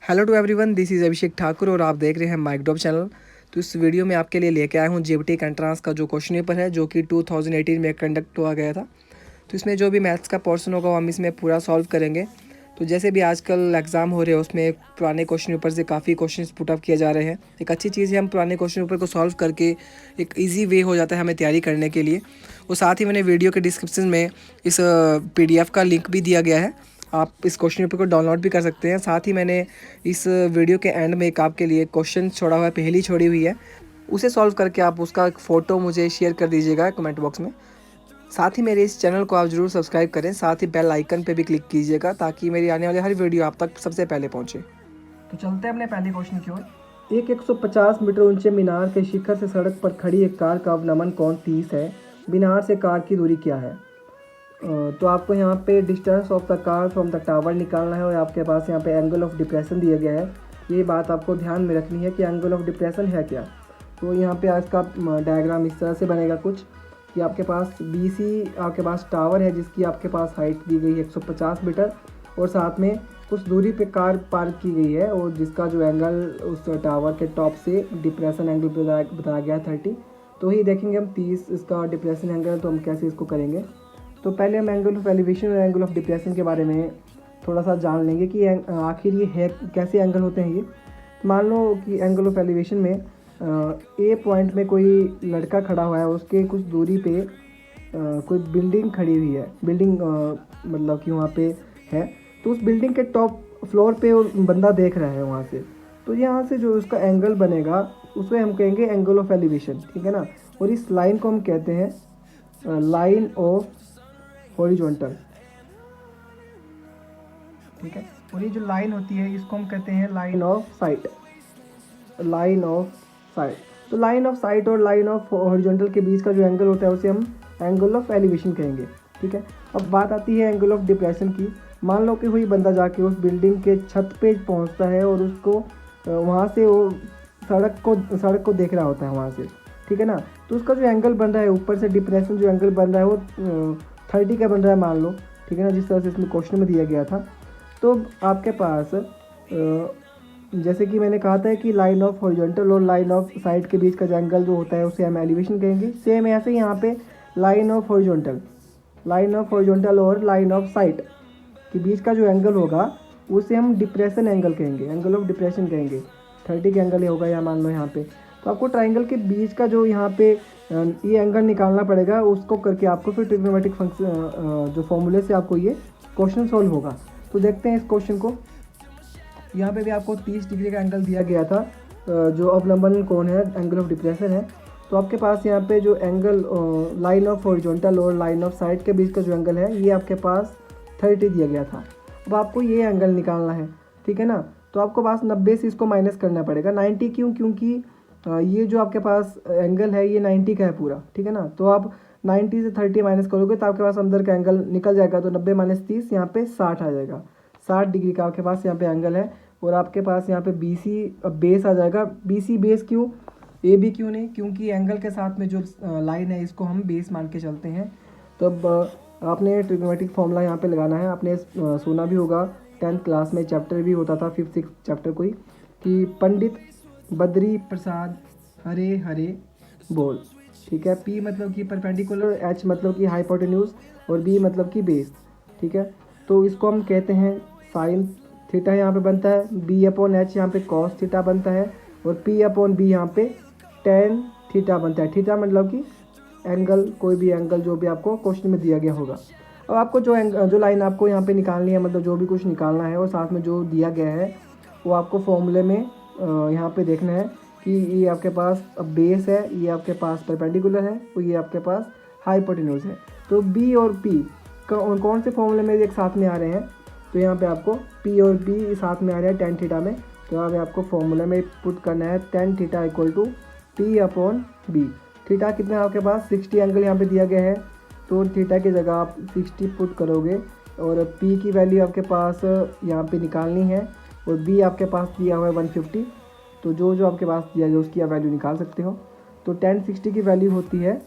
Hello to everyone, this is Abhishek Thakur और आप देख रहे हैं माइक ड्रॉप चैनल। तो इस वीडियो में आपके लिए लेके आया हूँ जेबीटी एंट्रांस का जो क्वेश्चन पेपर है जो कि 2018 में कंडक्ट हुआ गया था। तो इसमें जो भी मैथ्स का पोर्शन होगा वो हम इसमें पूरा सॉल्व करेंगे। तो जैसे भी आजकल एग्ज़ाम हो रहे हैं उसमें पुराने क्वेश्चन पेपर से काफ़ी क्वेश्चंस पुट अप किए जा रहे हैं। एक अच्छी चीज़ है, हम पुराने क्वेश्चन पेपर को सॉल्व करके एक ईजी वे हो जाता है हमें तैयारी करने के लिए। और साथ ही मैंने वीडियो के डिस्क्रिप्शन में इस PDF का लिंक भी दिया गया है, आप इस क्वेश्चन पेपर को डाउनलोड भी कर सकते हैं। साथ ही मैंने इस वीडियो के एंड में एक आपके लिए क्वेश्चन छोड़ा हुआ है, पहेली छोड़ी हुई है, उसे सॉल्व करके आप उसका एक फ़ोटो मुझे शेयर कर दीजिएगा कमेंट बॉक्स में। साथ ही मेरे इस चैनल को आप ज़रूर सब्सक्राइब करें, साथ ही बेल आइकन पे भी क्लिक कीजिएगा ताकि मेरी आने वाली हर वीडियो आप तक सबसे पहले पहुंचे। तो चलते हैं अपने पहले क्वेश्चन की ओर। एक 150 मीटर ऊंचे मीनार के शिखर से सड़क पर खड़ी एक कार का अवनमन कोण 30 है। मीनार से कार की दूरी क्या है? तो आपको यहाँ पे distance of the car from the tower निकालना है और आपके पास यहाँ पे एंगल ऑफ डिप्रेशन दिया गया है। ये बात आपको ध्यान में रखनी है कि एंगल ऑफ डिप्रेशन है क्या। तो यहाँ पे आज का डायग्राम इस तरह से बनेगा कुछ कि आपके पास BC आपके पास टावर है जिसकी आपके पास हाइट दी गई है 150 मीटर और साथ में कुछ दूरी पे कार पार्क की गई है और जिसका जो एंगल उस टावर के टॉप से डिप्रेशन एंगल बताया गया है 30। तो ही देखेंगे हम 30 इसका डिप्रेशन एंगल, तो हम कैसे इसको करेंगे। तो पहले हम एंगल ऑफ एलिवेशन और एंगल ऑफ डिप्रेशन के बारे में थोड़ा सा जान लेंगे कि आखिर ये है कैसे एंगल होते हैं ये। मान लो कि एंगल ऑफ एलिवेशन में A पॉइंट में कोई लड़का खड़ा हुआ है, उसके कुछ दूरी पे कोई बिल्डिंग खड़ी हुई है। बिल्डिंग मतलब कि वहाँ पे है, तो उस बिल्डिंग के टॉप फ्लोर पे वो बंदा देख रहा है वहाँ से। तो यहाँ से जो उसका एंगल बनेगा उसे हम कहेंगे एंगल ऑफ एलिवेशन, ठीक है ना। और इस लाइन को हम कहते हैं लाइन ऑफ हॉरिजॉन्टल, ठीक है। और ये जो लाइन होती है इसको हम कहते हैं line of site, line of site. तो लाइन ऑफ साइट और लाइन ऑफ हॉरिजॉन्टल के बीच का जो एंगल होता है उसे हम एंगल ऑफ एलिवेशन कहेंगे, ठीक है। अब बात आती है एंगल ऑफ डिप्रेशन की। मान लो कि कोई बंदा जाके उस बिल्डिंग के छत पे पहुंचता है और उसको वहाँ से वो सड़क को देख रहा होता है वहाँ से, ठीक है ना। तो उसका जो एंगल बन रहा है ऊपर से डिप्रेशन जो एंगल बन रहा है वो 30 का बन रहा है मान लो, ठीक है ना, जिस तरह से इसमें क्वेश्चन में दिया गया था। तो आपके पास जैसे कि मैंने कहा था कि लाइन ऑफ हॉरिजॉन्टल और लाइन ऑफ साइड के बीच का जो एंगल जो होता है उसे हम एलिवेशन कहेंगे। सेम ऐसे ही यहाँ पे लाइन ऑफ हॉरिजॉन्टल और लाइन ऑफ साइड के बीच का जो एंगल होगा उसे हम डिप्रेशन एंगल कहेंगे, एंगल ऑफ डिप्रेशन कहेंगे। 30 का एंगल होगा यहाँ मान लो यहाँ पे। तो आपको ट्राइंगल के बीच का जो यहाँ पे ये एंगल निकालना पड़ेगा, उसको करके आपको फिर ट्रिग्नोमेट्रिक फंक्शन जो फॉर्मूले से आपको ये क्वेश्चन सॉल्व होगा। तो देखते हैं इस क्वेश्चन को। यहाँ पे भी आपको 30 डिग्री का एंगल दिया गया था, जो अवलंबन कोण है, एंगल ऑफ डिप्रेशन है। तो आपके पास यहाँ पे जो एंगल लाइन ऑफ हॉरिजॉन्टल और लाइन ऑफ साइड के बीच का जो एंगल है ये आपके पास 30 दिया गया था। अब आपको ये एंगल निकालना है, ठीक है ना। तो आपको पास 90 से इसको माइनस करना पड़ेगा। 90 क्यों? क्योंकि ये जो आपके पास एंगल है ये 90 का है पूरा, ठीक है ना। तो आप 90 से 30 माइनस करोगे तो आपके पास अंदर का एंगल निकल जाएगा। तो 90 - 30 यहाँ पे 60 आ जाएगा। 60 डिग्री का आपके पास यहाँ पे एंगल है। और आपके पास यहाँ पे BC बेस आ जाएगा। BC बेस क्यों, AB क्यों नहीं? क्योंकि एंगल के साथ में जो लाइन है इसको हम बेस मान के चलते हैं। तो आपने ट्रिग्नोमेट्रिक फॉर्मूला यहाँ पे लगाना है। आपने सुना भी होगा 10th क्लास में चैप्टर भी होता था, 5th 6th चैप्टर कोई, कि पंडित बद्री प्रसाद हरे हरे बोल, ठीक है। P मतलब कि परपेंडिकुलर, H मतलब कि हाइपोटेन्यूज और B मतलब कि बेस, ठीक है। तो इसको हम कहते हैं साइन थीटा यहाँ पे बनता है, B/H यहाँ पे कॉस थीटा बनता है और P/B यहाँ पे टेन थीटा बनता है। थीटा मतलब कि एंगल, कोई भी एंगल जो भी आपको क्वेश्चन में दिया गया होगा। अब आपको जो लाइन आपको यहाँ पे निकालनी है, मतलब जो भी कुछ निकालना है और साथ में जो दिया गया है वो आपको फॉर्मूले में यहाँ पे देखना है कि ये आपके पास बेस है, ये आपके पास परपेंडिकुलर है और ये आपके पास हाइपोटेन्यूज है। तो B और P कौन से फॉर्मूले में एक साथ में आ रहे हैं? तो यहाँ पे आपको P और B साथ में आ रहे हैं tan थीटा में। तो यहाँ पे आपको फॉर्मूला में पुट करना है tan theta equal to P/B। Theta कितना है आपके पास? 60 एंगल यहाँ पे दिया गया है। तो थीटा की जगह आप 60 पुट करोगे और P की वैल्यू आपके पास यहाँ पे निकालनी है और B आपके पास दिया हुआ है 150। तो जो आपके पास दिया गया उसकी आप वैल्यू निकाल सकते हो। तो tan 60 की वैल्यू होती है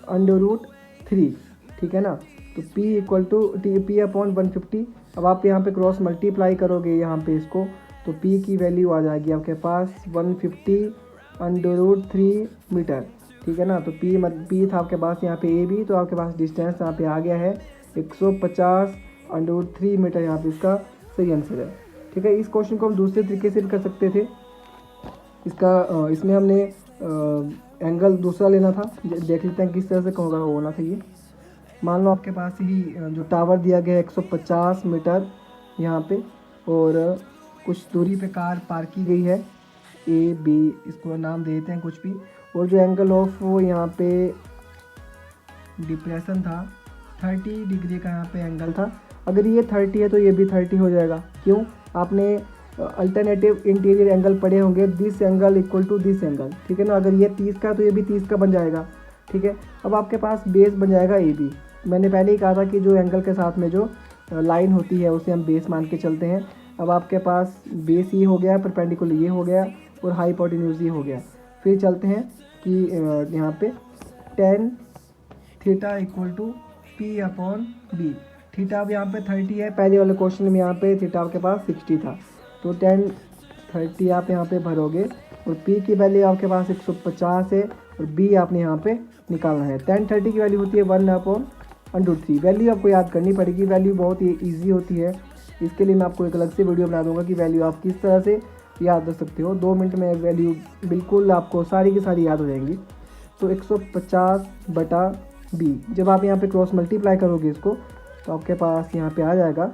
√3, ठीक है ना। तो P = P/150। अब आप यहाँ पे क्रॉस मल्टीप्लाई करोगे यहाँ पे इसको, तो पी की वैल्यू आ जाएगी आपके पास 150√3 मीटर, ठीक है ना। तो पी था आपके पास यहाँ पे ए बी, तो आपके पास डिस्टेंस यहाँ पे आ गया है 150√3 मीटर, यहाँ पे इसका सही आंसर है, ठीक है। इस क्वेश्चन को हम दूसरे तरीके से भी कर सकते थे। इसमें हमने एंगल दूसरा लेना था, देख लेते हैं किस तरह से होना चाहिए। मान लो आपके पास ही जो टावर दिया गया है 150 मीटर यहाँ पे, और कुछ दूरी पे कार पार्क की गई है ए बी, इसको नाम दे देते हैं कुछ भी, और जो एंगल ऑफ वो यहाँ पे डिप्रेशन था 30 डिग्री का यहाँ पे एंगल था। अगर ये 30 है तो ये भी 30 हो जाएगा। क्यों? आपने अल्टरनेटिव इंटीरियर एंगल पढ़े होंगे, this angle equal to this angle, ठीक है ना। अगर ये 30 का तो ये भी 30 का बन जाएगा, ठीक है। अब आपके पास बेस बन जाएगा ए बी। मैंने पहले ही कहा था कि जो एंगल के साथ में जो लाइन होती है उसे हम बेस मान के चलते हैं। अब आपके पास बेस ये हो गया, परपेंडिकुलर ये हो गया, और हाइपोटेन्यूज ये हो गया। फिर चलते हैं कि यहाँ पे tan theta equal to P upon B. Theta अब यहाँ पे 30 है, पहले वाले क्वेश्चन में यहाँ पे थीटा आपके पास 60 था, तो tan 30 आप यहाँ पे भरोगे, और पी की वैल्यू आपके पास 150 है, और बी आपने यहाँ पे निकालना है। tan 30 की वैल्यू होती है 1/√3। वैल्यू आपको याद करनी पड़ेगी, वैल्यू बहुत ही ईजी होती है। इसके लिए मैं आपको एक अलग से वीडियो बना दूंगा कि वैल्यू आप किस तरह से याद रख सकते हो। 2 मिनट में वैल्यू बिल्कुल आपको सारी की सारी याद हो जाएंगी। तो 150/b, जब आप यहाँ पे क्रॉस मल्टीप्लाई करोगे इसको, तो आपके पास यहाँ पे आ जाएगा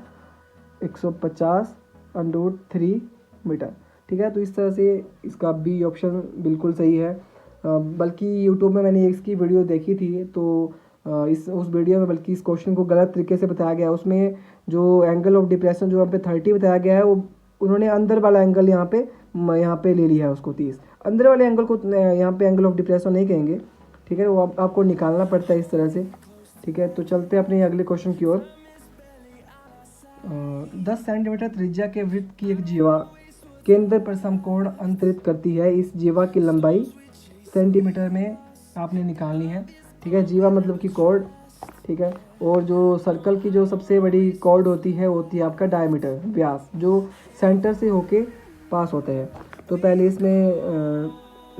150√3 मीटर, ठीक है। तो इस तरह से इसका बी ऑप्शन बिल्कुल सही है। बल्कि यूट्यूब में मैंने इसकी वीडियो देखी थी, तो उस वीडियो में बल्कि इस क्वेश्चन को गलत तरीके से बताया गया है। उसमें जो एंगल ऑफ डिप्रेशन जो यहाँ पे 30 बताया गया है, वो उन्होंने अंदर वाला एंगल यहाँ पे ले लिया है उसको 30। अंदर वाले एंगल को यहाँ पे एंगल ऑफ डिप्रेशन नहीं कहेंगे, ठीक है। वो आपको निकालना पड़ता है इस तरह से, ठीक है। तो चलते हैं अपने अगले क्वेश्चन की ओर। 10 सेंटीमीटर त्रिज्या के वृत्त की एक जीवा केंद्र पर समकोण अंतरित करती है। इस जीवा की लंबाई सेंटीमीटर में आपने निकालनी है, ठीक है। जीवा मतलब कि कॉर्ड, ठीक है। और जो सर्कल की जो सबसे बड़ी कॉर्ड होती है आपका डायमीटर, व्यास, जो सेंटर से होके पास होते हैं। तो पहले इसमें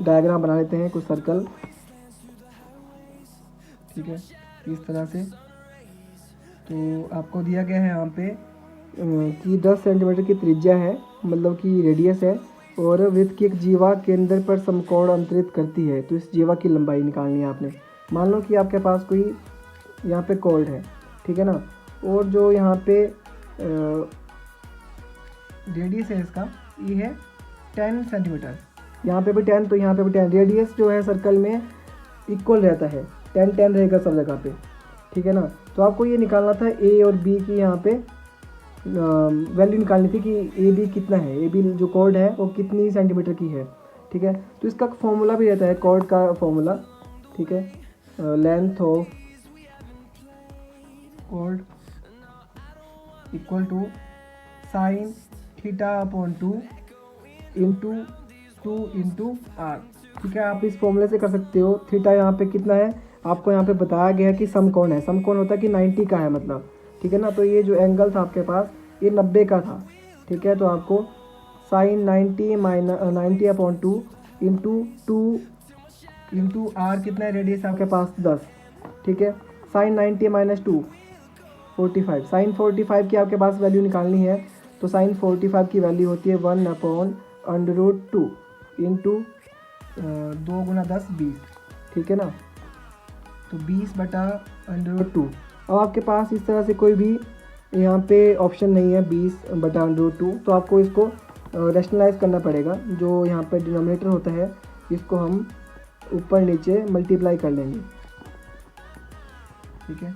डायग्राम बना लेते हैं कुछ सर्कल, ठीक है, इस तरह से। तो आपको दिया गया है यहाँ पे कि 10 सेंटीमीटर की त्रिज्या है, मतलब कि रेडियस है, और वृत्त की एक जीवा केंद्र पर समकोण अंतरित करती है। तो इस जीवा की लंबाई निकालनी है आपने। मान लो कि आपके पास कोई यहाँ पे कॉर्ड है, ठीक है ना, और जो यहाँ पे रेडियस है इसका, ये है 10 सेंटीमीटर। यहाँ पे भी 10, तो यहाँ पे भी 10। रेडियस जो है सर्कल में इक्वल रहता है, 10 रहेगा सब जगह पे, ठीक है ना। तो आपको ये निकालना था ए और बी की यहाँ पे वैल्यू निकालनी थी कि ए बी कितना है, ए बी जो कॉर्ड है वो कितनी सेंटीमीटर की है, ठीक है। तो इसका फॉर्मूला भी रहता है, कॉर्ड का फॉर्मूला, ठीक है। Length of chord equal to sine theta upon 2 into 2 into R, ठीक है। आप इस फॉर्मूले से कर सकते हो। थीटा यहाँ पे कितना है, आपको यहाँ पे बताया गया है कि समकोण है। समकोण होता है कि 90 का है मतलब, ठीक है ना। तो ये जो एंगल था आपके पास ये 90 का था, ठीक है। तो आपको sine 90 upon 2 into 2 into R कितना है, रेडियस आपके पास 10, ठीक है। साइन 90 माइनस 2 45, साइन 45 की आपके पास वैल्यू निकालनी है। तो साइन 45 की वैल्यू होती है 1/√2 इंटू 2 गुना 10 20, ठीक है ना। तो 20/√2। अब आपके पास इस तरह से कोई भी यहाँ पे ऑप्शन नहीं है 20/√2, तो आपको इसको रैशनलाइज करना पड़ेगा। जो यहाँ पे डिनोमिनेटर होता है इसको हम ऊपर नीचे मल्टीप्लाई कर लेंगे, ठीक है।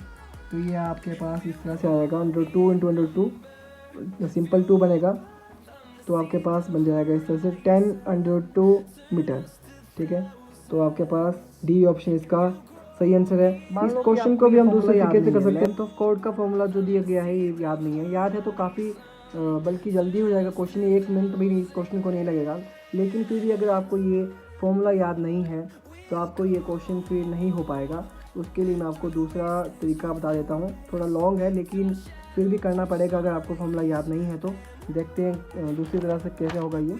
तो ये आपके पास इस तरह से आएगा √2 इंटू √2, सिंपल 2 बनेगा, तो आपके पास बन जाएगा इस तरह से 10√2 मीटर, ठीक है। तो आपके पास डी ऑप्शन इसका सही आंसर है। इस क्वेश्चन को भी हम दूसरे तरीके से कर सकते हैं। तो कॉर्ड का फॉर्मूला जो दिया गया है ये याद नहीं है, याद है तो काफ़ी बल्कि जल्दी हो जाएगा क्वेश्चन, 1 मिनट भी इस क्वेश्चन को नहीं लगेगा। लेकिन फिर भी अगर आपको ये फॉर्मूला याद नहीं है तो आपको ये क्वेश्चन फिर नहीं हो पाएगा। उसके लिए मैं आपको दूसरा तरीका बता देता हूँ, थोड़ा लॉन्ग है लेकिन फिर भी करना पड़ेगा अगर आपको फॉर्मूला याद नहीं है तो। देखते हैं दूसरी तरह से कैसे होगा ये।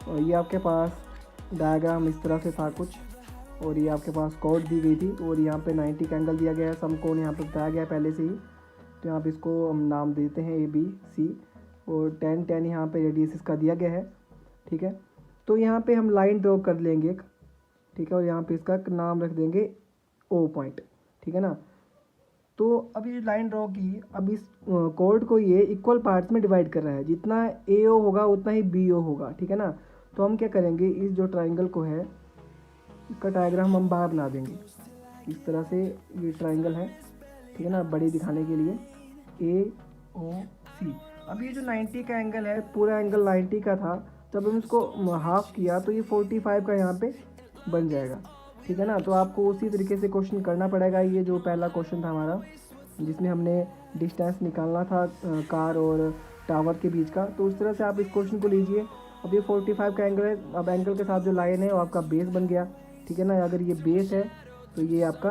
और ये आपके पास डायग्राम इस तरह से था कुछ, और ये आपके पास कोड दी गई थी, और यहाँ पे 90 का एंगल दिया गया है, समकोण यहाँ पे बताया गया है पहले से ही। तो यहाँ पे इसको हम नाम देते हैं ABC, और 10 यहाँ पे रेडियस इसका दिया गया है, ठीक है। तो यहाँ पे हम लाइन ड्रॉ कर लेंगे एक, ठीक है, और यहाँ पे इसका नाम रख देंगे O पॉइंट, ठीक है ना। तो अब ये लाइन ड्रॉ की, अब इस कोड को ये इक्वल पार्ट्स में डिवाइड कर रहा है, जितना AO होगा उतना ही BO होगा, ठीक है ना। तो हम क्या करेंगे, इस जो ट्राइंगल को है इसका डायग्राम हम बाहर बना देंगे इस तरह से। ये ट्राइंगल है, ठीक है ना, बड़ी दिखाने के लिए AOC। अब ये जो 90 का एंगल है, पूरा एंगल 90 का था, जब हम इसको हाफ किया तो ये 45 का यहाँ पे बन जाएगा, ठीक है ना। तो आपको उसी तरीके से क्वेश्चन करना पड़ेगा। ये जो पहला क्वेश्चन था हमारा, जिसमें हमने डिस्टेंस निकालना था कार और टावर के बीच का, तो उस तरह से आप इस क्वेश्चन को लीजिए। अब ये 45 का एंगल है, अब एंगल के साथ जो लाइन है वो आपका बेस बन गया, ठीक है ना। अगर ये बेस है तो ये आपका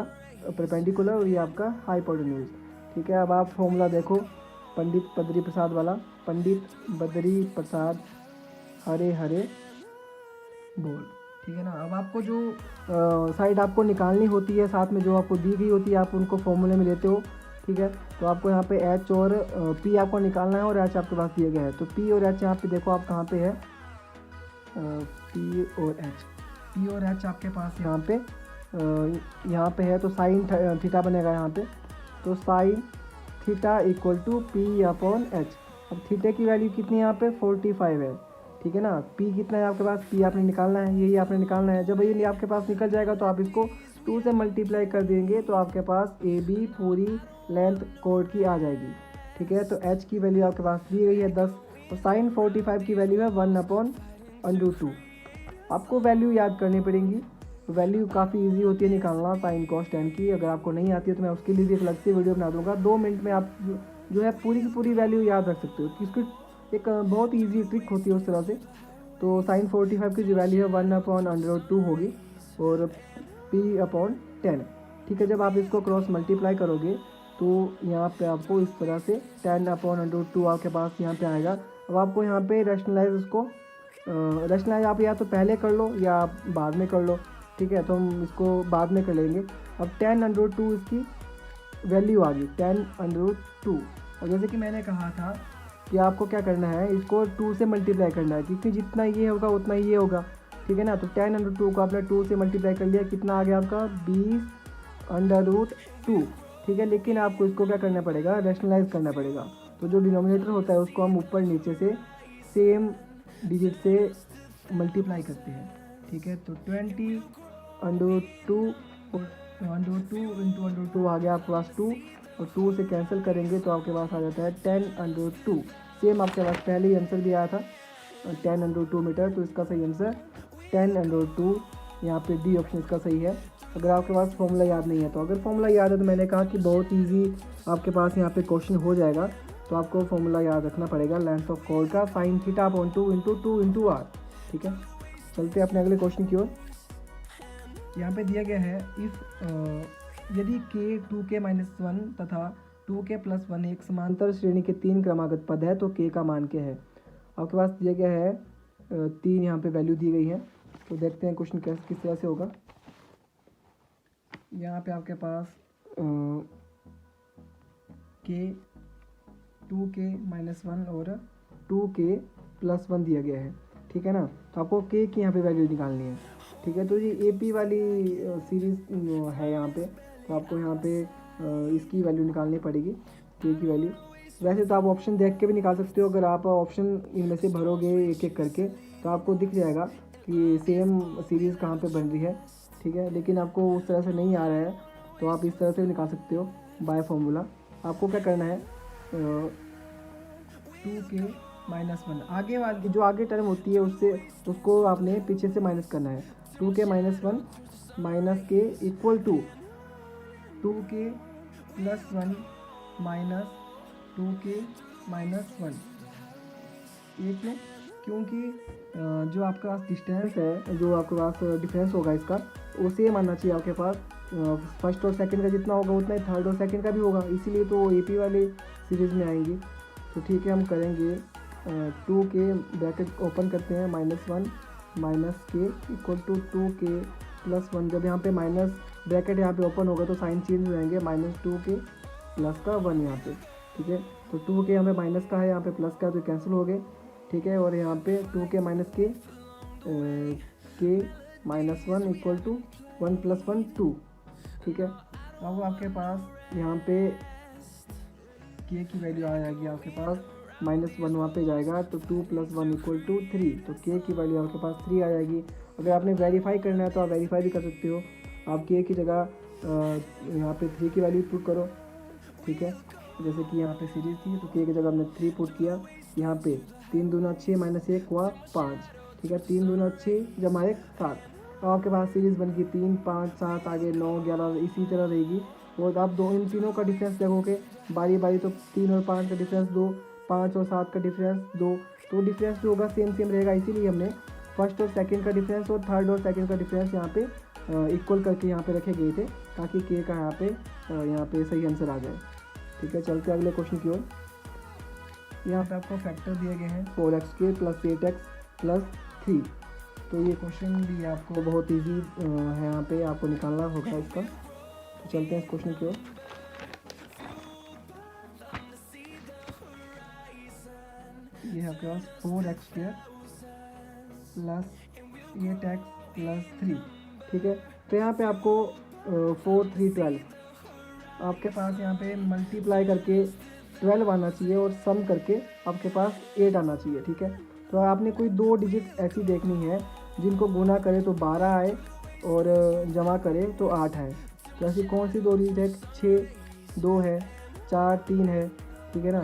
परपेंडिकुलर और ये आपका हाइपोटेन्यूज, ठीक है। अब आप फॉर्मूला देखो, पंडित बद्री प्रसाद वाला, पंडित बद्री प्रसाद हरे हरे बोल, ठीक है ना। अब आपको जो साइड आपको निकालनी होती है, साथ में जो आपको दी गई होती है, आप उनको फॉर्मूले में लेते हो, ठीक है। तो आपको यहाँ पे H और P आपको निकालना है, और H आपके पास दिया गया है। तो P और H यहाँ पे देखो आप कहाँ पे है, P और H आपके पास यहाँ पे है। तो साइन थीटा बनेगा यहाँ पे, तो sine theta equal to P/H। अब थीटे की वैल्यू कितनी है यहाँ पे, 45 है, ठीक है ना। P कितना है आपके पास, P आपने निकालना है, यही आपने निकालना है। जब ये आपके पास निकल जाएगा तो आप इसको 2 से मल्टीप्लाई कर देंगे, तो आपके पास AB पूरी लेंथ कोड की आ जाएगी, ठीक है। तो H की वैल्यू आपके पास दी गई है 10, और साइन 45 की वैल्यू है 1/√2। आपको वैल्यू याद करनी पड़ेगी। वैल्यू काफ़ी इजी होती है निकालना साइन कॉस टेन की। अगर आपको नहीं आती है तो मैं उसके लिए भी एक अलग से वीडियो बना दूंगा। 2 मिनट में आप जो है पूरी की पूरी वैल्यू याद रख सकते हो, इसकी एक बहुत ईजी ट्रिक होती है उस तरह से। तो साइन 45 की जो वैल्यू है 1/√2 होगी, और P/10, ठीक है। जब आप इसको क्रॉस मल्टीप्लाई करोगे तो यहाँ पे आपको इस तरह से 10/√2 आपके पास यहाँ पे आएगा। अब आपको यहाँ पे रैशनलाइज उसको रैशनलाइज आप या तो पहले कर लो या आप बाद में कर लो, ठीक है। तो हम इसको बाद में कर लेंगे। अब 10/2 इसकी वैल्यू आ गई, 10/2। और जैसे कि मैंने कहा था कि आपको क्या करना है, इसको 2 से मल्टीप्लाई करना है, क्योंकि जितना ये होगा उतना ये होगा, ठीक है ना। तो 10/2 को आपने 2 से मल्टीप्लाई कर लिया, कितना आ गया आपका 20/2, ठीक है। लेकिन आपको इसको क्या करना पड़ेगा, रैशनलाइज करना पड़ेगा। तो जो डिनोमिनेटर होता है उसको हम ऊपर नीचे से सेम डिजिट से मल्टीप्लाई करते हैं, ठीक है। तो 20/2 × 2 आ गया आपके पास 2, और 2 से कैंसिल करेंगे तो आपके पास आ जाता है 10/2। सेम आपके पास पहले ही आंसर भी आया था 10/2 मीटर, तो इसका सही आंसर 10/2, यहाँ पे डी ऑप्शन इसका सही है। अगर आपके पास फॉर्मूला याद नहीं है, तो अगर फॉर्मूला याद है तो मैंने कहा कि बहुत इजी आपके पास यहाँ पे क्वेश्चन हो जाएगा। तो आपको फॉर्मूला याद रखना पड़ेगा लेंथ ऑफ कॉर्ड का, साइन थीटा अपॉन 2 × 2 × r, ठीक है। चलते हैं अपने अगले क्वेश्चन की ओर। यहाँ पे दिया गया है इफ़ यदि k 2k-1 तथा 2k+1 एक समांतर श्रेणी के 3 क्रमागत पद है तो k का मान क्या है। आपके पास दिया गया है 3 यहाँ पे वैल्यू दी गई है। तो देखते हैं क्वेश्चन किस तरह से होगा। यहाँ पे आपके पास k 2k-1 और 2k+1 दिया गया है, ठीक है ना। तो आपको k की यहाँ पे वैल्यू निकालनी है, ठीक है। तो ये AP वाली सीरीज़ है यहाँ पे, तो आपको यहाँ पे इसकी वैल्यू निकालनी पड़ेगी, k की वैल्यू। वैसे तो आप ऑप्शन देख के भी निकाल सकते हो। अगर आप ऑप्शन इनमें से भरोगे एक एक करके तो आपको दिख जाएगा कि सेम सीरीज़ कहाँ पे बन रही है, ठीक है। लेकिन आपको उस तरह से नहीं आ रहा है तो आप इस तरह से निकाल सकते हो बाय फॉर्मूला। आपको क्या करना है, 2k-1 आगे वाली जो आगे टर्म होती है उसको आपने पीछे से माइनस करना है। 2k-1 minus k equal to 2k+1 minus 2k-1, एक में, क्योंकि जो आपके पास डिस्टेंस है, जो आपके पास डिफरेंस होगा इसका वो सेम आना चाहिए आपके पास। फर्स्ट और सेकंड का जितना होगा उतना ही थर्ड और सेकंड का भी होगा, इसीलिए तो AP वाली सीरीज़ में आएंगी। तो ठीक है, हम करेंगे टू के ब्रैकेट ओपन करते हैं, -1 माइनस के इक्वल टू 2k + 1। जब यहाँ पे माइनस ब्रैकेट यहाँ पे ओपन होगा तो साइन चेंज हो जाएंगे, -2k + 1 यहाँ पे, ठीक है। तो 2k यहाँ पे माइनस का है, यहाँ पे प्लस का है, तो कैंसिल हो गए, ठीक है। और यहाँ पे 2k - k k -1 equal to 1 + 1 2, ठीक है। अब आपके पास यहाँ पे k की वैल्यू आ जाएगी आपके पास -1 वहाँ पे जाएगा, तो 2 + 1 = 3, तो k की वैल्यू आपके पास 3 आ जाएगी। अगर आपने वेरीफाई करना है तो आप वेरीफाई भी कर सकते हो, आप k की जगह यहाँ पे 3 की वैल्यू पुट करो, ठीक है। जैसे कि यहाँ पे सीरीज थी तो k की जगह हमने 3 पुट किया, यहाँ पे 3 दूना 6 -1 हुआ 5, ठीक है। 3 दूना 6 जमा 1 7। अब आपके पास सीरीज़ बन गई 3 5 7, आगे 9 11 इसी तरह रहेगी। और आप इन तीनों का डिफरेंस देखोगे बारी बारी, तो 3 और 5 का डिफरेंस 2, 5 और 7 का डिफरेंस 2, तो डिफरेंस जो होगा सेम रहेगा। इसीलिए हमने फर्स्ट और सेकंड का डिफरेंस और थर्ड और सेकंड का डिफरेंस यहाँ पे इक्वल करके यहाँ पे रखे गए थे, ताकि के का यहाँ पे सही आंसर आ जाए, ठीक है। चलते अगले क्वेश्चन की ओर। यहाँ पे आपको फैक्टर दिए गए हैं 4x² + 8x + 3। तो ये क्वेश्चन भी आपको बहुत इजी है, यहाँ पे आपको निकालना होगा इसका। तो चलते हैं इस क्वेश्चन की ओर। ये है आपके पास 4x² + 8x + 3, ठीक है। तो यहाँ पे आपको 4 3 12 आपके पास यहाँ पे मल्टीप्लाई करके 12 आना चाहिए और सम करके आपके पास 8 आना चाहिए, ठीक है। तो आपने कोई 2 डिजिट ऐसी देखनी है जिनको गुना करे तो 12 आए और जमा करे तो 8 आए। तो ऐसी कौन सी 2 डिजिट है? 6 2 है, 4 3 है, ठीक है ना,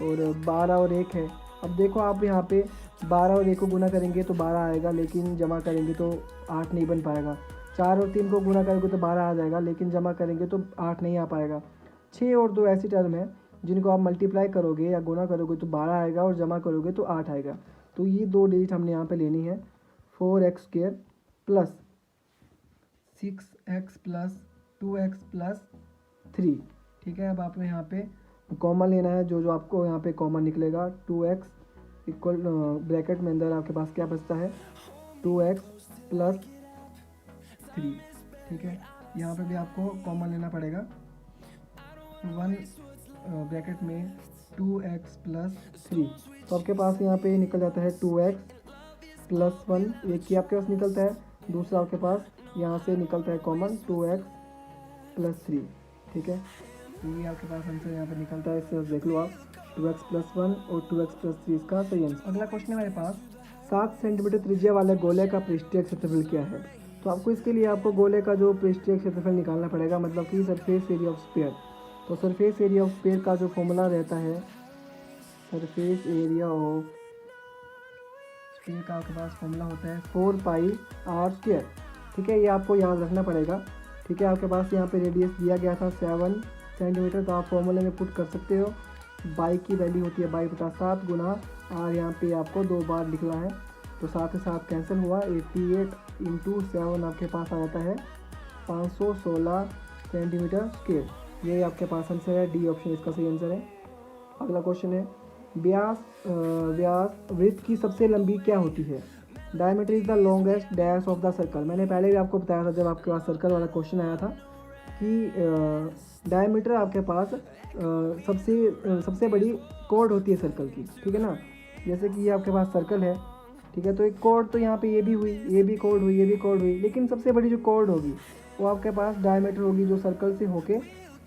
और 12 और 1 है। अब देखो आप यहाँ पे 12 और 1 को गुना करेंगे तो 12 आएगा, लेकिन जमा करेंगे तो 8 नहीं बन पाएगा। 4 और 3 को गुना करेंगे तो 12 आ जाएगा, लेकिन जमा करेंगे तो 8 नहीं आ पाएगा। 6 और 2 ऐसी टर्म है जिनको आप मल्टीप्लाई करोगे या गुना करोगे तो 12 आएगा और जमा करोगे तो 8 आएगा। तो ये 2 डिजिट हमने यहाँ पे लेनी है, 4x² + 6x + 2x + 3, ठीक है। अब आपने यहाँ पे कॉमन लेना है, जो आपको यहाँ पे कॉमन निकलेगा 2x इक्वल ब्रैकेट में अंदर आपके पास क्या बचता है 2x + 3, ठीक है। यहाँ पे भी आपको कॉमन लेना पड़ेगा 1 ब्रैकेट में 2x + 3, तो आपके पास यहाँ पे निकल जाता है 2x + 1, एक ही आपके पास निकलता है, दूसरा आपके पास यहाँ से निकलता है कॉमन 2x + 3, ठीक है। ये आपके पास आंसर यहाँ पे निकलता है, इससे देख लो आप 2x + 1 और 2x + 3 इसका सही आंसर। अगला क्वेश्चन है हमारे पास 7 सेंटीमीटर त्रिज्या वाले गोले का पृष्ठीय क्षेत्रफल क्या है। तो आपको इसके लिए आपको गोले का जो पृष्ठीय क्षेत्रफल निकालना पड़ेगा, मतलब कि सरफेस एरिया ऑफ स्फीयर। तो सरफेस एरिया ऑफ स्फीयर का जो फॉर्मूला रहता है, सरफेस एरिया ऑफ स्फीयर का आपके पास फॉर्मूला होता है 4πr², ठीक है। ये आपको याद रखना पड़ेगा, ठीक है। आपके पास यहाँ पे रेडियस दिया गया था 7 सेंटीमीटर, तो आप फॉर्मूले में पुट कर सकते हो। बाई की वैल्यू होती है बाई/7 गुना आर, यहाँ पे आपको 2 बार लिखना है, तो 7 से 7 कैंसिल हुआ, 88 × 7 आपके पास आ जाता है 516 सेंटीमीटर स्क्वायर। ये आपके पास आंसर है, डी ऑप्शन इसका सही आंसर है। अगला क्वेश्चन है व्यास वृत्त की सबसे लंबी क्या होती है। Diameter is the longest dash of the circle. मैंने पहले भी आपको बताया था जब आपके पास सर्कल वाला क्वेश्चन आया था कि डायमीटर आपके पास सबसे बड़ी कॉर्ड होती है सर्कल की, ठीक है ना। जैसे कि ये आपके पास सर्कल है, ठीक है, तो एक कॉर्ड तो यहाँ पे ये भी हुई, ये भी कॉर्ड हुई, ये भी कॉर्ड हुई, लेकिन सबसे बड़ी जो कॉर्ड होगी वो आपके पास डायमीटर होगी, जो सर्कल से होके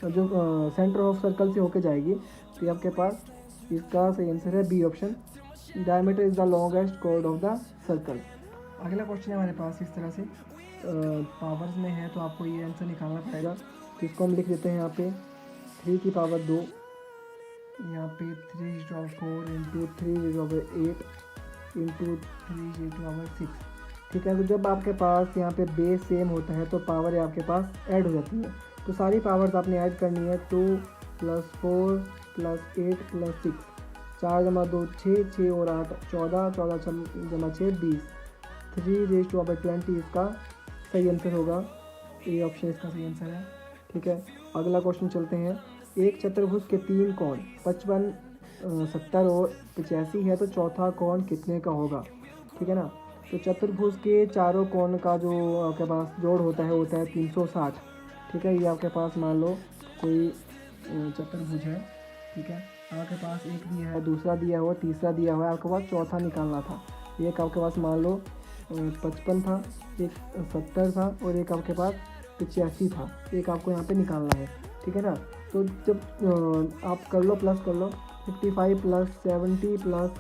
जो सेंटर ऑफ सर्कल से होके जाएगी। तो ये आपके पास इसका सही आंसर है B option, diameter is the longest chord of the circle. अगला क्वेश्चन है हमारे पास इस तरह से पावर्स में है, तो आपको ये आंसर निकालना पड़ेगा। तो इसको हम लिख देते हैं यहाँ पे 3 की पावर 2, यहाँ पे 3/4 × 3/8 × 3/6, ठीक है। तो जब आपके पास यहाँ पे बेस सेम होता है तो पावर आपके पास ऐड हो जाती है। तो सारी पावर्स आपने ऐड करनी है, 2 + 4 + 8 + 6, 4 × 2 6, 6 और 8 14, 14 × 6 20, 3/20 इसका सही आंसर होगा, ए ऑप्शन इसका सही आंसर है, ठीक है। अगला क्वेश्चन चलते हैं। एक चतुर्भुज के 3 कोण 55 70 और 85 है तो चौथा कोण कितने का होगा, ठीक है ना। तो चतुर्भुज के चारों कोण का जो आपके पास जोड़ होता है 360, ठीक है। ये आपके पास मान लो कोई चतुर्भुज है, ठीक है। आपके पास एक दिया है, दूसरा दिया हुआ, तीसरा दिया हुआ है, आपके पास चौथा निकालना था। एक आपके पास मान लो 55 था, एक 70 था और एक आपके पास 85 था, एक आपको यहाँ पे निकालना है, ठीक है ना। तो जब आप कर लो, प्लस कर लो, 55 plus 70 plus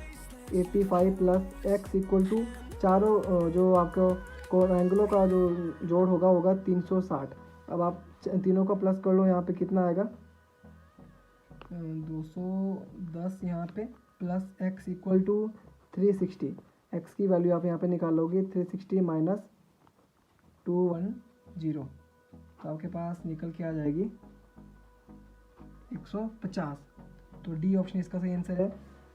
85 plus x equal to चारों जो आपको एंगलों का जो जोड़ होगा 360। अब आप तीनों का प्लस कर लो, यहाँ पे कितना आएगा 210 यहाँ पे, plus x equal to 360। x की वैल्यू आप यहाँ पे निकालोगे 360 माइनस 210, तो आपके पास निकल के आ जाएगी 150। तो डी ऑप्शन इसका सही आंसर है।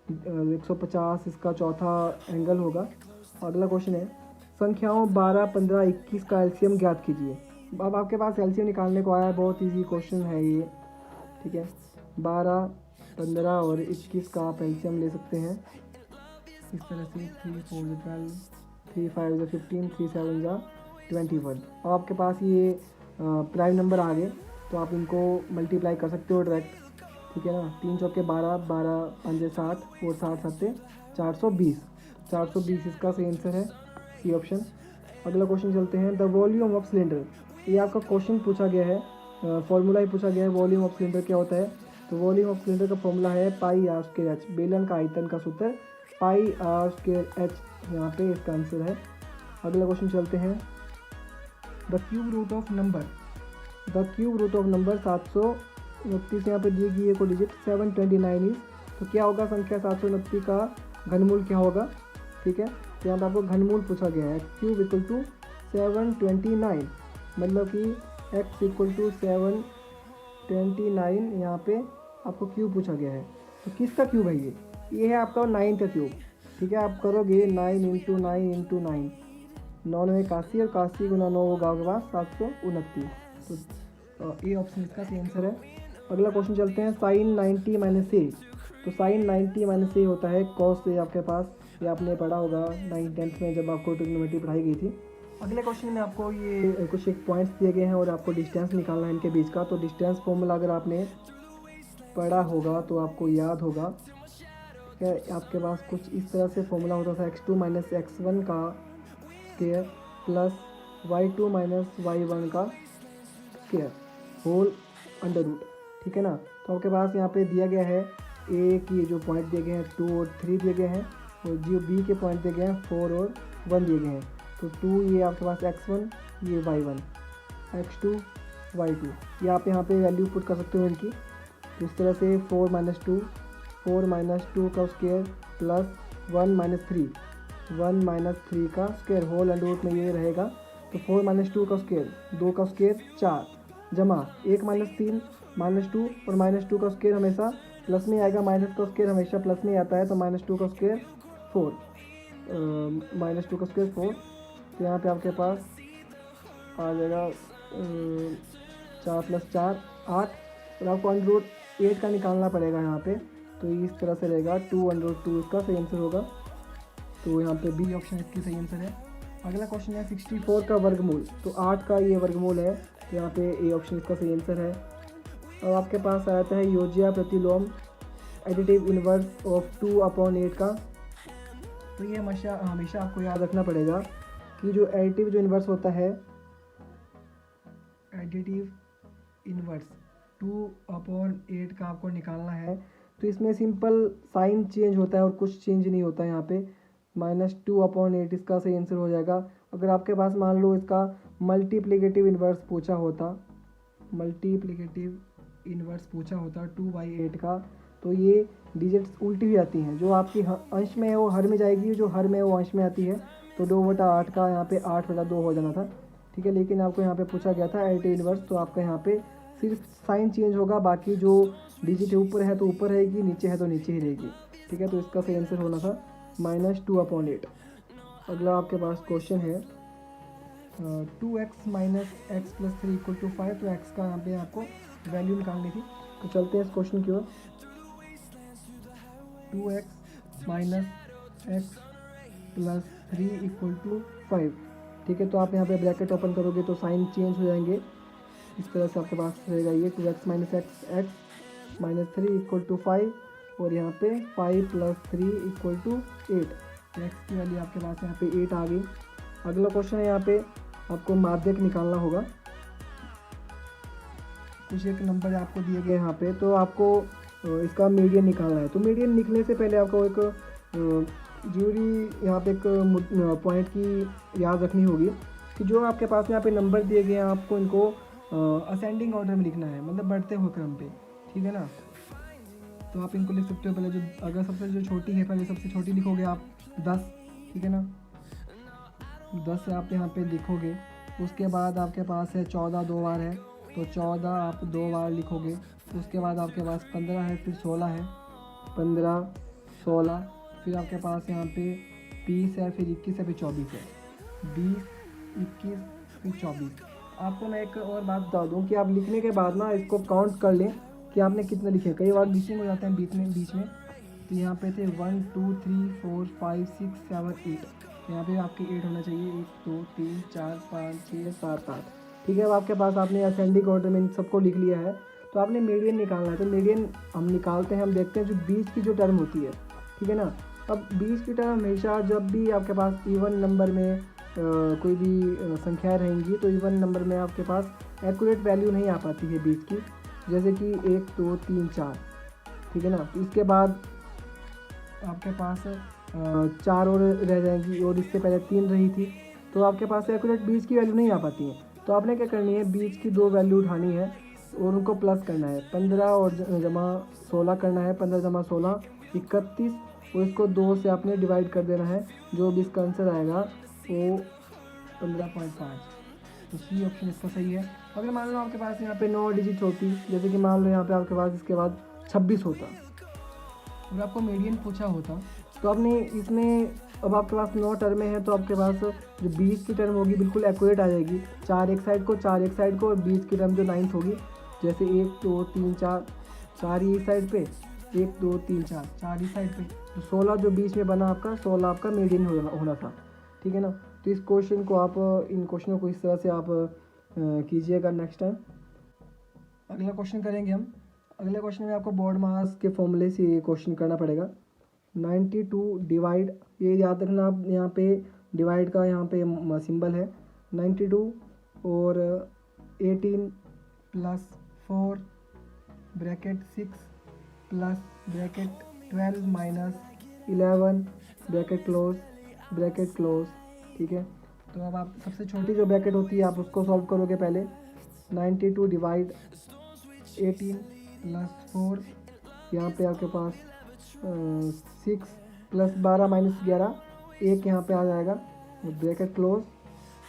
150 इसका चौथा एंगल होगा। अगला क्वेश्चन है, संख्याओं 12, 15, 21 का एलसीएम ज्ञात कीजिए। अब आपके पास एलसीएम निकालने को आया है, बहुत इजी क्वेश्चन है ये, ठीक है। 12, 15 और 21 का आप एलसीएम ले सकते हैं इस तरह से, 3 4 12, 3 5 15, 3 7 21। अब आपके पास ये प्राइम नंबर आ गए तो आप इनको मल्टीप्लाई कर सकते हो डायरेक्ट, ठीक है ना। 3 चौके 12, 12 5 60 और 60 7 420, 420 इसका सही आंसर है, सी ऑप्शन। अगला क्वेश्चन चलते हैं, द वॉल्यूम ऑफ सिलेंडर। ये आपका क्वेश्चन पूछा गया है, फॉर्मूला ही पूछा गया है, वॉल्यूम ऑफ सिलेंडर क्या होता है। तो वॉल्यूम ऑफ सिलेंडर का फॉर्मूला है पाई आर स्क्वायर एच, बेलन का आयतन का सूत्र पाई आर स्क्वायर एच, यहाँ पे इसका आंसर है। अगला क्वेश्चन चलते हैं, the cube root of number. The cube root of number 729 यहाँ पे दी गई है को डिजिट 729 इज, तो क्या होगा संख्या 729 का घनमूल क्या होगा, ठीक है। तो यहाँ पे आपको घनमूल पूछा गया है, क्यूब इक्वल टू 729, मतलब कि x इक्वल टू 729, यहाँ पे आपको क्यूब पूछा गया है। तो किसका क्यूब है ये है आपका 9 का क्यूब, ठीक है। आप करोगे 9 इंटू 9 इंटू 9, 9 में 81 और 81 गुना 9 होगा आपके पास 729। तो ए ऑप्शन इसका सही आंसर है। अगला क्वेश्चन चलते हैं, साइन 90 माइनस ए। तो साइन 90 माइनस ए होता है कॉस से, आपके पास ये आपने पढ़ा होगा 9th 10th में जब आपको ट्रिग्नोमेट्री पढ़ाई गई थी। अगले क्वेश्चन में आपको ये कुछ एक पॉइंट्स दिए गए हैं और आपको डिस्टेंस निकालना है इनके बीच का। तो डिस्टेंस फॉर्मूला अगर आपने पढ़ा होगा तो आपको याद होगा, ठीक है। आपके पास कुछ इस तरह से फॉर्मूला होता था, x2 माइनस x1 का square plus y2 minus y1 का स्क्वायर होल अंडर रूट, ठीक है ना। तो आपके पास यहाँ पे दिया गया है ए की जो पॉइंट दिए गए हैं 2 और 3 दिए गए हैं, और जो बी के पॉइंट दिए गए हैं 4 और 1 दिए गए हैं। तो 2 ये आपके पास x1, ये y1, x2 y2, ये आप यहाँ पे वैल्यू पुट कर सकते हो इनकी। तो इस तरह से 4 माइनस 2, 4 माइनस 2 का स्क्वायर प्लस 1 माइनस 3, 1 माइनस 3 का स्क्वायर होल अंडर रूट में ये रहेगा। तो 4 माइनस 2 का स्क्वायर, 2 का स्क्वायर 4, जमा 1 माइनस 3 माइनस 2, और माइनस 2 का स्क्वायर हमेशा प्लस में आएगा, माइनस का स्क्वायर हमेशा प्लस में आता है। तो माइनस 2 का स्क्वायर 4, माइनस 2 का स्क्वायर 4। तो यहाँ पे आपके पास आ जाएगा 4 प्लस 4 8, और आपको अंडर रूट 8 का निकालना पड़ेगा यहाँ पे। तो इस तरह से रहेगा 2 अंडर रूट 2 इसका सही आंसर होगा। तो यहाँ पे बी ऑप्शन इसकी सही आंसर है। अगला क्वेश्चन है 64 का वर्गमूल। तो 8 का ये वर्गमूल है, तो यहाँ पे ए ऑप्शन इसका सही आंसर है। अब आपके पास आता है योज्य प्रतिलोम एडिटिव इनवर्स ऑफ 2/8 का। तो ये हमेशा आपको याद रखना पड़ेगा कि जो एडिटिव जो इन्वर्स होता है, एडिटिव इन्वर्स 2/8 का आपको निकालना है। तो इसमें सिंपल साइन चेंज होता है और कुछ चेंज नहीं होता है यहाँ पे। -2/8 इसका सही आंसर हो जाएगा। अगर आपके पास मान लो इसका मल्टीप्लिकेटिव इन्वर्स पूछा होता, मल्टीप्लिकेटिव इन्वर्स पूछा होता 2/8 का, तो ये डिजिट्स उल्टी भी आती हैं, जो आपकी अंश में है वो हर में जाएगी, जो हर में है वो अंश में आती है। तो 2/8 का यहाँ पे 8/2 हो जाना था, ठीक है। लेकिन आपको यहाँ पे पूछा गया था एडिटिव इन्वर्स, तो आपका यहाँ पे सिर्फ साइन चेंज होगा, बाकी जो डिजिट ऊपर है तो ऊपर रहेगी, नीचे है तो नीचे ही रहेगी, ठीक है। तो इसका सही आंसर होना था -2/8। अगला आपके पास क्वेश्चन है 2x minus X plus 3 equal to 5। तो x का यहाँ पे आपको वैल्यू निकालनी थी। तो चलते हैं इस क्वेश्चन की ओर। 2x minus X plus 3 equal to 5। ठीक है, तो आप यहाँ पे ब्रैकेट ओपन करोगे तो साइन चेंज हो जाएंगे। इस तरह से आपके पास रहेगा ये 2x minus X minus 3 equal to 5, और यहाँ पे 5 प्लस 3 इक्वल टू 8। एक्स की वैल्यू आपके पास यहाँ पे 8 आ गई। अगला क्वेश्चन है, यहाँ पे आपको माध्यक निकालना होगा। कुछ एक नंबर आपको दिए गए यहाँ पे, तो आपको इसका मीडियन निकालना है। तो मीडियन निकलने से पहले आपको एक जरूरी यहाँ पे एक पॉइंट की याद रखनी होगी कि जो आपके पास यहाँ पे नंबर दिए गए हैं आपको इनको असेंडिंग ऑर्डर में लिखना है, मतलब बढ़ते हुए क्रम पे। ठीक है ना, तो आप इनको लिख सकते हो। पहले जो अगर सबसे जो छोटी है, पहले सबसे छोटी लिखोगे आप 10। ठीक है ना, 10 आप यहाँ पे लिखोगे। उसके बाद आपके पास है 14 दो बार है, तो 14 आप 2 बार लिखोगे। उसके बाद आपके पास 15 है, फिर 16 है, 15 16, फिर आपके पास यहाँ पे 20 है, फिर 21 है, फिर 24 है। 20 21 फिर 24। आपको मैं एक और बात बता दूँ कि आप लिखने के बाद ना इसको काउंट कर लें कि आपने कितने लिखे। कई बार मिसिंग हो जाते हैं बीच में। तो यहाँ पे थे 1 2 3 4 5 6 7 8, यहाँ पे आपके 8 होना चाहिए। 1 2 3 4 5 6 7 8। ठीक है, अब आपके पास आपने असेंडिंग ऑर्डर में इन सबको लिख लिया है, तो आपने मीडियन निकालना है। तो मीडियन हम निकालते हैं, हम देखते हैं जो बीच की जो टर्म होती है। ठीक है ना, अब बीच की टर्म हमेशा जब भी आपके पास इवन नंबर में कोई भी संख्याएँ रहेंगी, तो इवन नंबर में आपके पास एक्यूरेट वैल्यू नहीं आ पाती है बीच की, जैसे कि 1 2 3 4। ठीक है ना, तो इसके बाद आपके पास 4 और रह जाएंगी, और इससे पहले 3 रही थी, तो आपके पास एक्यूरेट बीच की वैल्यू नहीं आ पाती है। तो आपने क्या करनी है, बीच की 2 वैल्यू उठानी है और उनको प्लस करना है। 15 और जमा 16 करना है। 15 जमा 16 31, और इसको 2 से आपने डिवाइड कर देना है। जो भी इसका आंसर आएगा वो 15.5। तो सी ऑप्शन इसका सही है। अगर मान लो आपके पास यहाँ पे 9 डिजिट होती, जैसे कि मान लो यहाँ पे आपके पास इसके बाद 26 होता, अगर आपको मीडियन पूछा होता, तो आपने इसमें अब आपके पास 9 टर्में हैं, तो आपके पास जो 20 की टर्म होगी बिल्कुल एक्यूरेट आ जाएगी। 4 एक साइड को, 4 एक साइड को, और 20 की टर्म जो 9th होगी, जैसे 1 2 3 4, 4 ही साइड पे, 1 2 3 4, 4 ही साइड पे। तो 16 जो बीच में बना आपका, 16 आपका मीडियन होना था। ठीक है ना, तो इस क्वेश्चन को आप, इन क्वेश्चनों को इस तरह से आप कीजिएगा नेक्स्ट टाइम। अगला क्वेश्चन करेंगे हम। अगले क्वेश्चन में आपको बोर्ड मास के फॉर्मूले से ये क्वेश्चन करना पड़ेगा। 92 डिवाइड, ये याद रखना आप, यहाँ पे डिवाइड का यहाँ पे सिंबल है। 92 और 18 plus 4 bracket 6 plus bracket 12 minus 11 bracket close. ठीक है, तो अब आप सबसे छोटी जो ब्रैकेट होती है आप उसको सॉल्व करोगे पहले। 92 डिवाइड 18 प्लस 4, यहाँ पे आपके पास 6 प्लस 12 माइनस 11, 1 यहाँ पे आ जाएगा, ब्रैकेट क्लोज।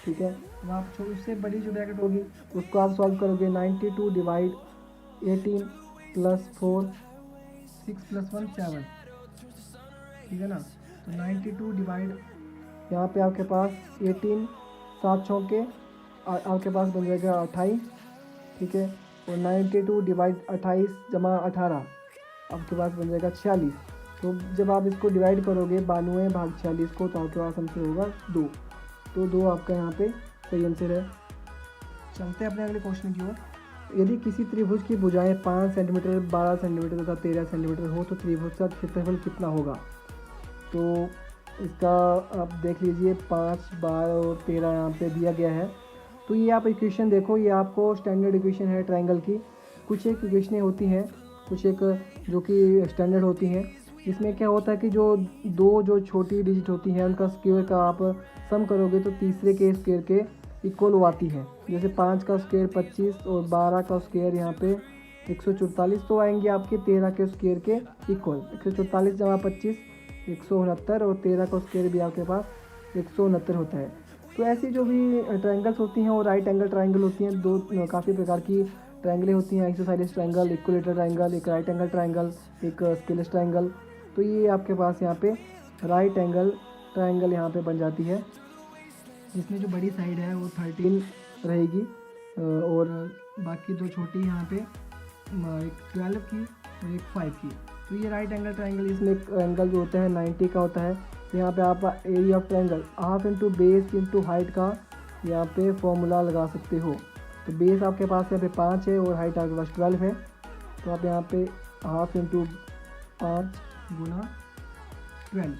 ठीक है, अब आप उससे बड़ी जो ब्रैकेट होगी उसको आप सॉल्व करोगे। 92 डिवाइड 18 प्लस 4, 6 प्लस 1 7। ठीक है ना, तो 92 डिवाइड, यहाँ पे आपके पास 18 7 छौके आपके पास बन जाएगा 28। ठीक है, और 92 डिवाइड 28 जमा 18 आपके पास बन जाएगा 46। तो जब आप इसको डिवाइड करोगे 92 भाग 46 को, तो आपके पास आंसर होगा 2। तो 2 आपका यहाँ पे सही आंसर है। चलते हैं अपने अगले क्वेश्चन की ओर। यदि किसी त्रिभुज की भुजाएं 5 सेंटीमीटर 12 सेंटीमीटर तथा 13 सेंटीमीटर हो, तो त्रिभुज का क्षेत्रफल कितना होगा? तो इसका आप देख लीजिए, 5 12 और 13 यहाँ पे दिया गया है। तो ये आप इक्वेशन देखो, ये आपको स्टैंडर्ड इक्वेशन है ट्रायंगल की। कुछ एक इक्वेशनें होती हैं, कुछ एक जो कि स्टैंडर्ड होती हैं। इसमें क्या होता है कि जो 2 जो छोटी डिजिट होती हैं उनका स्क्वायर का आप सम करोगे तो तीसरे के स्क्वायर के इक्वल वो आती है। जैसे 5 का स्क्वायर 25 और 12 का स्क्वायर यहाँ पे 144, तो आएंगे आपके 13 के स्क्वायर के इक्वल। 144 जमा 25 169, और 13 का स्क्वायर भी आपके पास 169 होता है। तो ऐसी जो भी ट्रायंगल्स होती हैं वो राइट एंगल ट्रायंगल होती हैं। 2 काफ़ी प्रकार की ट्रायंगलें होती हैं, आइसोसेलेस ट्रायंगल, इक्विलेटरल ट्रायंगल, एक राइट एंगल ट्रायंगल, एक स्केलेस ट्रायंगल। तो ये आपके पास यहाँ पे राइट एंगल ट्रायंगल यहाँ पे बन जाती है, जिसमें जो बड़ी साइड है वो 13 रहेगी, और बाकी 2 छोटी यहाँ पे, एक 12 की और एक 5 की। तो ये राइट एंगल ट्राइंगल, इसमें एक एंगल जो होता है 90 का होता है। तो यहाँ पे आप area of triangle half into base into height का यहाँ पे फॉर्मूला लगा सकते हो। तो बेस आपके पास यहाँ पे 5 है और हाइट आपके पास 12 है। तो आप यहाँ पे हाफ इंटू 5 गुना 12,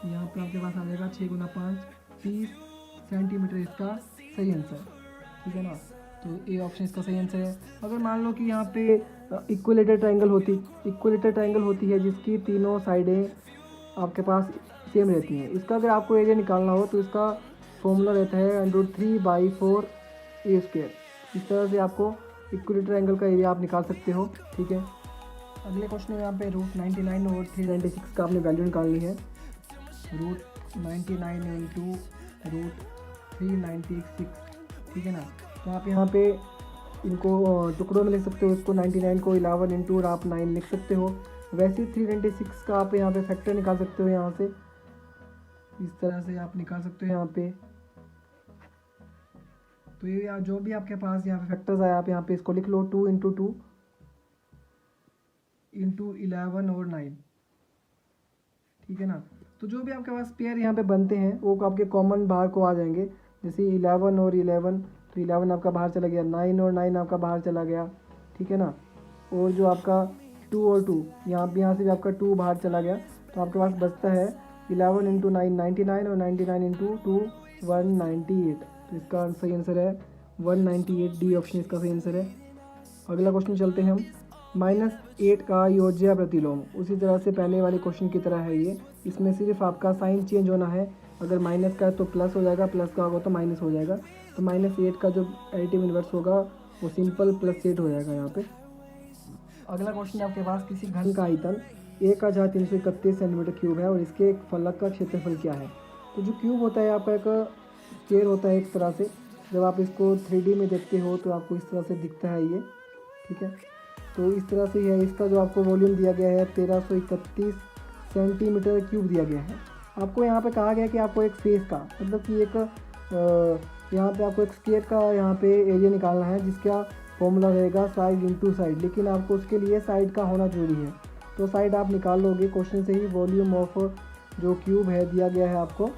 यहाँ पे आपके पास आ जाएगा 6 गुना 5 30 सेंटीमीटर इसका सही आंसर, ठीक है ना। तो ए ऑप्शन इसका सही आंसर है। अगर मान लो कि यहाँ पे इक्विलेटरल ट्राइंगल होती है जिसकी तीनों साइडें आपके पास सेम रहती हैं, इसका अगर आपको एरिया निकालना हो तो इसका फॉर्मूला रहता है √3/4 a²। इस तरह से आपको इक्विलेटरल एंगल का एरिया आप निकाल सकते हो, ठीक है। अगले क्वेश्चन में यहाँ पे √99 और 396 का आपने वैल्यू निकालनी है। √99 इंटू √396, ठीक है ना। तो आप यहाँ पे इनको टुकड़ों में लिख सकते हो, इसको 99 को 11 इंटू और आप 9 लिख सकते हो। वैसे 396 का आप यहाँ पे फैक्टर निकाल सकते हो, यहाँ से इस तरह से आप निकाल सकते हो यहाँ पे। तो ये जो भी आपके पास यहाँ पे फैक्टर्स आए आप यहाँ पे इसको लिख लो, 2 इंटू 2 इंटू 11 और 9, ठीक है ना। तो जो भी आपके पास पेयर यहाँ पे बनते हैं वो आपके कॉमन बाहर को आ जाएंगे। जैसे 11 और 11, तो 11 आपका बाहर चला गया, 9 और 9 आपका बाहर चला गया, ठीक है ना। और जो आपका 2 और 2 यहाँ से भी आपका 2 बाहर चला गया। तो आपके पास बचता है 11 इंटू 9 99 और 99 इंटू 2 198। तो इसका सही आंसर है 198, डी ऑप्शन इसका सही आंसर है। अगला क्वेश्चन चलते हैं हम। -8 का योज्य प्रतिलोम उसी तरह से पहले वाले क्वेश्चन की तरह है ये। इसमें सिर्फ आपका साइन चेंज होना है, अगर माइनस का है तो प्लस हो जाएगा, प्लस का होगा तो माइनस हो जाएगा। तो -8 का जो एडिटिव इन्वर्स होगा वो सिंपल +8 हो जाएगा यहाँ पे। अगला क्वेश्चन आपके पास, किसी घन का आयतन 1331 सेंटीमीटर क्यूब है और इसके एक फलक का क्षेत्रफल क्या है। तो जो क्यूब होता है आपका एक स्क्वायर होता है एक तरह से, जब आप इसको 3D में देखते हो तो आपको इस तरह से दिखता है ये, ठीक है। तो इस तरह से है, इसका जो आपको वॉल्यूम दिया गया है 1331 सेंटीमीटर क्यूब दिया गया है। आपको यहाँ पे कहा गया कि आपको एक फेस का मतलब कि एक यहाँ पे आपको एक स्क्वायर का यहाँ पे एरिया निकालना है जिसका फॉर्मूला रहेगा साइड इंटू साइड, लेकिन आपको उसके लिए साइड का होना जरूरी है। तो साइड आप निकाल लोगे क्वेश्चन से ही। वॉल्यूम ऑफ जो क्यूब है दिया गया है आपको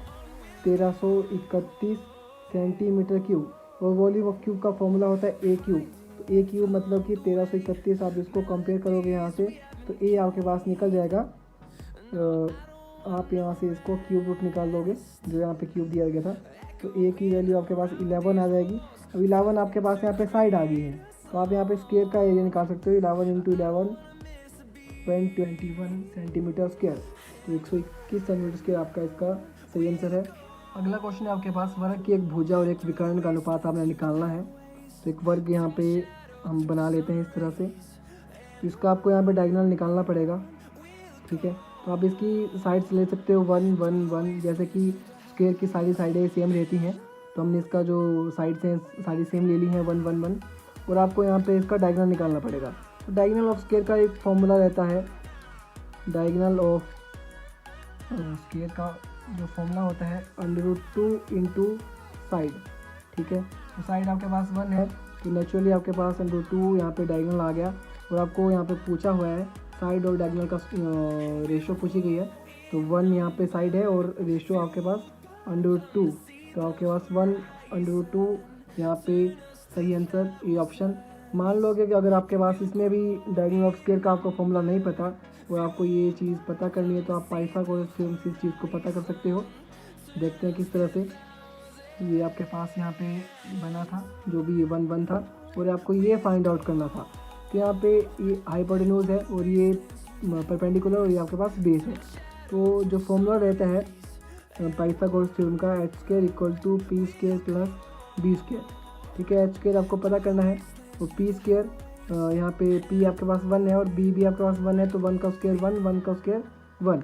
1331 सेंटीमीटर क्यूब, और वॉल्यूम ऑफ क्यूब का फॉर्मूला होता है ए क्यूब। तो ए क्यूब मतलब कि 1331, आप इसको कंपेयर करोगे यहाँ से तो ए आपके पास निकल जाएगा। आप यहाँ से इसको क्यूब रूट निकाल लोगे जो यहाँ पे क्यूब दिया गया था, तो ए की वैल्यू आपके पास 11 आ जाएगी। अब 11 आपके पास यहाँ पे साइड आ गई है, तो आप यहाँ पे स्क्वायर का एरिया निकाल सकते हो। 11 इंटू 11 21 सेंटीमीटर स्क्वायर, तो 121 सेंटीमीटर स्क्वायर आपका इसका सही आंसर है। अगला क्वेश्चन है आपके पास, वर्ग की एक भुजा और एक विकर्ण का अनुपात आपने निकालना है। तो एक वर्ग यहाँ पे हम बना लेते हैं इस तरह से। तो इसका आपको यहाँ पे डायगोनल निकालना पड़ेगा, ठीक है। तो आप इसकी साइड्स ले सकते हो 1 1 1, जैसे कि स्क्वायर की सारी साइडें सेम रहती हैं तो हमने इसका जो साइड्स हैं सारी सेम ले ली हैं 1 1 1, और आपको यहाँ पे इसका डायगोनल निकालना पड़ेगा। तो डायगोनल ऑफ स्क्वायर का एक फॉर्मूला रहता है, डायगोनल ऑफ स्क्वायर का जो फॉर्मूला होता है √2 इंटू साइड, ठीक है। तो साइड आपके पास 1 है तो नेचुरली आपके पास √2 यहाँ पे डायगोनल आ गया। और आपको यहाँ पे पूछा हुआ है साइड और डायगोनल का रेशो पूछी गई है, तो 1 यहाँ पे साइड है और रेशो आपके पास √2, तो आपके पास 1/2 यहाँ पे सही आंसर ये ऑप्शन। मान लोगे कि अगर आपके पास इसमें भी डायगोनल ऑफ स्क्वायर का आपको फॉर्मूला नहीं पता और आपको ये चीज़ पता करनी है तो आप पाइथागोरस थ्योरम से इस चीज़ को पता कर सकते हो। देखते हैं किस तरह से ये आपके पास यहाँ पे बना था, जो भी 1 1 था, और आपको ये फाइंड आउट करना था। तो यहाँ पे ये हाइपोटेन्यूज है और ये परपेंडिकुलर और ये आपके पास बेस है। तो जो फॉर्मूला रहता है पाइथागोरस थ्योरम का h² = p² + b², ठीक है। h² आपको पता करना है और p², यहाँ पे p आपके पास 1 है और b भी आपके पास 1 है, तो 1 का स्क्वायर 1 1 का स्क्वायर 1,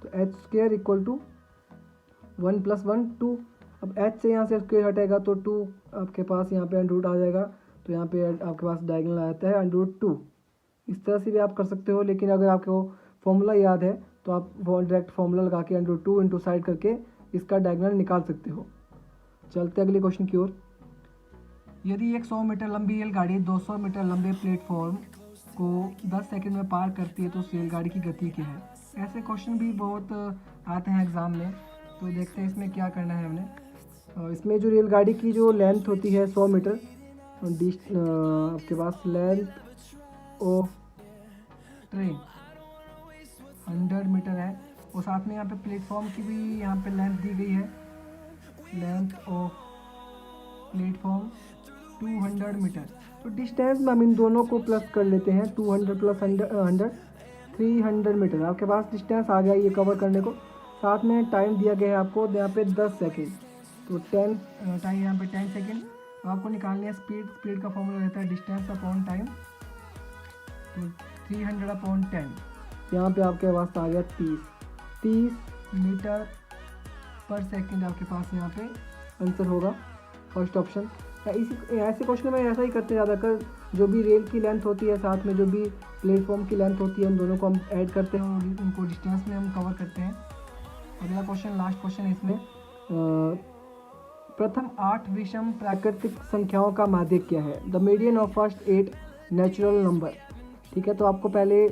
तो h² = 1 + 1 2। अब h से यहाँ से स्क्वायर हटेगा तो 2 आपके पास यहाँ पे √ आ जाएगा, तो यहाँ पे आपके पास डायगोनल आता है √2। इस तरह से भी आप कर सकते हो, लेकिन अगर आपको फॉर्मूला याद है तो आप वो डायरेक्ट फॉर्मूला लगा के √2 इंटू साइड करके इसका डायगोनल निकाल सकते हो। चलते अगले क्वेश्चन की ओर। यदि एक 100 मीटर लंबी रेलगाड़ी 200 मीटर लंबे प्लेटफॉर्म को 10 सेकंड में पार करती है तो उस रेलगाड़ी की गति क्या है। ऐसे क्वेश्चन भी बहुत आते हैं एग्ज़ाम में, तो देखते हैं इसमें क्या करना है हमने। इसमें जो रेलगाड़ी की जो लेंथ होती है 100 मीटर, आपके पास लेंथ ऑफ ट्रेन 100 मीटर है, और साथ में यहाँ पे प्लेटफॉर्म की भी यहाँ पे लेंथ दी गई है, लेंथ ऑफ प्लेटफॉर्म 200 मीटर। तो डिस्टेंस में हम इन दोनों को प्लस कर लेते हैं, 200 प्लस 100 300 मीटर। आपके पास डिस्टेंस आ गया ये कवर करने को। साथ में टाइम दिया गया है आपको यहाँ पे 10 सेकेंड, तो 10 टाइम यहाँ पे 10 सेकेंड। आपको निकालनी है स्पीड। स्पीड का फॉर्मूला रहता है डिस्टेंस अपॉन टाइम, तो 300 अपॉन 10। यहाँ पे आपके पास आ गया 30 मीटर पर सेकेंड आपके पास यहाँ पे आंसर होगा, फर्स्ट ऑप्शन। इसी ऐसे क्वेश्चन में ऐसा ही करते हैं ज़्यादातर, जो भी रेल की लेंथ होती है साथ में जो भी प्लेटफॉर्म की लेंथ होती है उन दोनों को हम ऐड करते हैं और उनको डिस्टेंस में हम कवर करते हैं। अगला क्वेश्चन लास्ट क्वेश्चन है इसमें। प्रथम 8 विषम प्राकृतिक संख्याओं का माध्य क्या है? The median of first 8 natural number. ठीक है, तो आपको पहले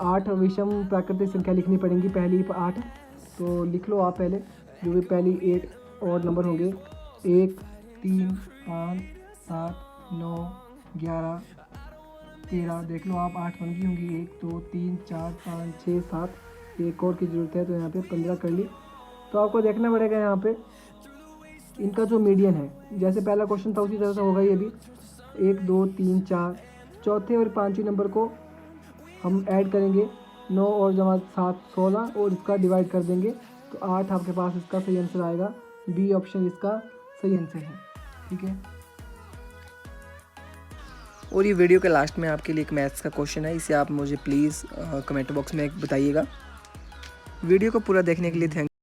8 विषम प्राकृतिक संख्या लिखनी पड़ेंगी। पहली 8, तो लिख लो आप पहले जो भी पहली 8 और नंबर होंगे, 1 3 5 7 9 11 13। देख लो आप 8 बन गई होंगी, 1 2 3 4 5 6 7, एक और की ज़रूरत है तो यहाँ पे 15 कर ली। तो आपको देखना पड़ेगा यहाँ पे इनका जो मीडियन है, जैसे पहला क्वेश्चन था उसी तरह से होगा ये भी। 1 2 3 4, चौथे और पाँचवें नंबर को हम ऐड करेंगे, 9 और जमा 7 16, और इसका डिवाइड कर देंगे तो 8 आपके पास इसका सही आंसर आएगा। बी ऑप्शन इसका सही आंसर है। ठीक है, और ये वीडियो के लास्ट में आपके लिए एक मैथ्स का क्वेश्चन है, इसे आप मुझे प्लीज़ कमेंट बॉक्स में बताइएगा। वीडियो को पूरा देखने के लिए थैंक